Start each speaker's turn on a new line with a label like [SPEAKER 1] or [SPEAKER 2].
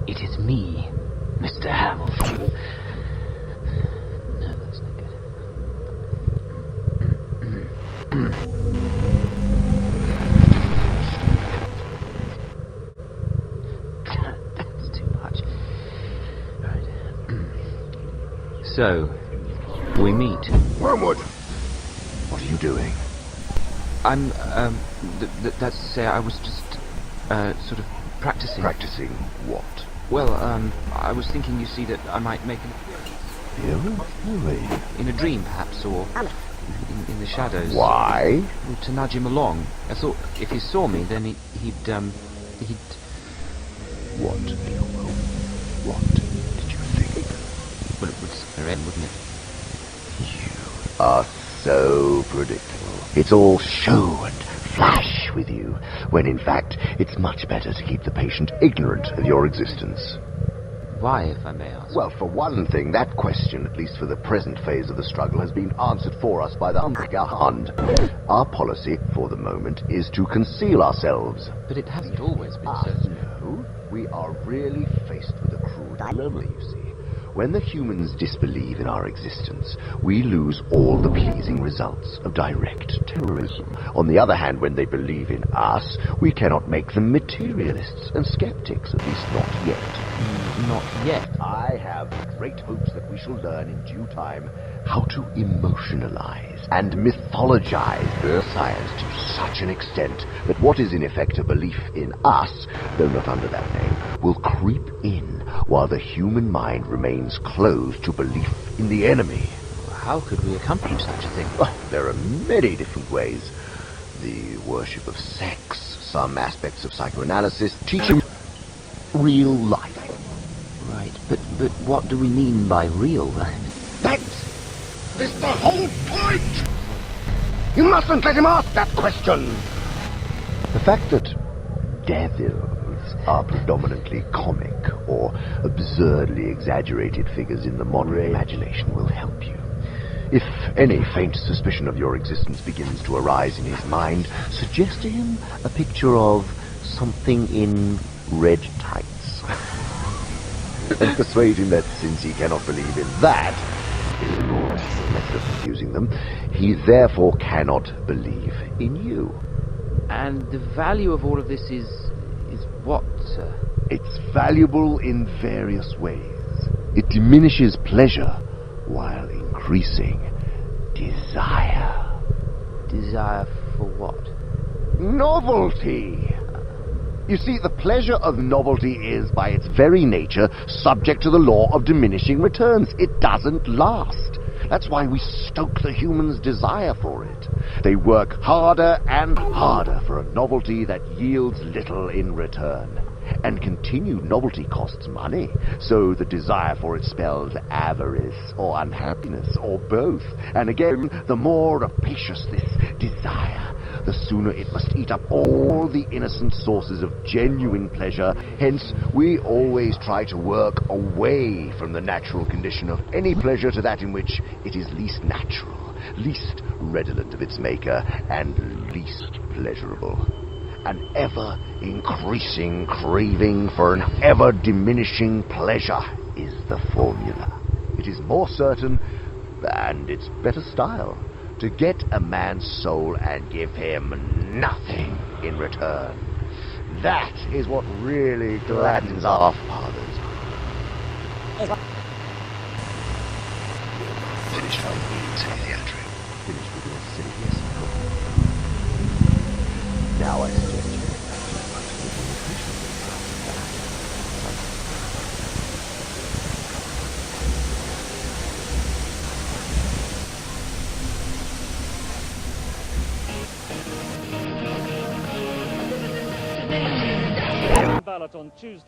[SPEAKER 1] It is me, Mr. Hamilton. No, that's not good. That's too much. Right. So, we meet.
[SPEAKER 2] Wormwood! What are you doing?
[SPEAKER 1] I'm, that's to say, I was just, sort of practicing.
[SPEAKER 2] Practicing what?
[SPEAKER 1] Well, I was thinking, you see, that I might make an
[SPEAKER 2] You? Really?
[SPEAKER 1] in a dream, perhaps, or in the shadows.
[SPEAKER 2] Why?
[SPEAKER 1] Well, to nudge him along. I thought if he saw me, then he'd
[SPEAKER 2] What, Leo? What did you think?
[SPEAKER 1] well, it would scare him, wouldn't it?
[SPEAKER 2] You are so predictable. It's all show and flash with you, when in fact it's much better to keep the patient ignorant of your existence.
[SPEAKER 1] Why, if I may ask?
[SPEAKER 2] Well, for one thing, that question, at least for the present phase of the struggle, has been answered for us by the Hand. Our policy, for the moment, is to conceal ourselves.
[SPEAKER 1] But it hasn't always been so.
[SPEAKER 2] No, we are really faced with a cruel dilemma, you see. When the humans disbelieve in our existence, we lose all the pleasing results of direct terrorism. On the other hand, when they believe in us, we cannot make them materialists and skeptics, at least not yet.
[SPEAKER 1] Not yet.
[SPEAKER 2] I have great hopes that we shall learn in due time how to emotionalize and mythologize Earth science to such an extent that what is in effect a belief in us, though not under that name, will creep in while the human mind remains closed to belief in the enemy.
[SPEAKER 1] How could we accomplish such a thing?
[SPEAKER 2] Well, there are many different ways. The worship of sex, some aspects of psychoanalysis, teaching real life.
[SPEAKER 1] Right, but what do we mean by real life?
[SPEAKER 2] That is the whole point! You mustn't let him ask that question! The fact that devils are predominantly comic or absurdly exaggerated figures in the modern imagination will help you. If any faint suspicion of your existence begins to arise in his mind, suggest to him a picture of something in red tights. And persuade him that since he cannot believe in that, is a more natural method of confusing them, he therefore cannot believe in you.
[SPEAKER 1] And the value of all of this is what, sir?
[SPEAKER 2] It's valuable in various ways. It diminishes pleasure while increasing desire.
[SPEAKER 1] Desire for what?
[SPEAKER 2] Novelty! You see, the pleasure of novelty is, by its very nature, subject to the law of diminishing returns. It doesn't last. That's why we stoke the human's desire for it. They work harder and harder for a novelty that yields little in return. And continued novelty costs money, so the desire for it spells avarice or unhappiness or both. And again, the more rapacious this desire, the sooner it must eat up all the innocent sources of genuine pleasure. Hence, we always try to work away from the natural condition of any pleasure to that in which it is least natural, least redolent of its maker, and least pleasurable. An ever-increasing craving for an ever-diminishing pleasure is the formula. It is more certain, and it's better style, to get a man's soul and give him nothing in return. That is what really gladdens our fathers. Finish fighting me, silly theatric. Finish with your silly, yes, of course. Now I suggest you get back to the
[SPEAKER 3] ballot on Tuesday.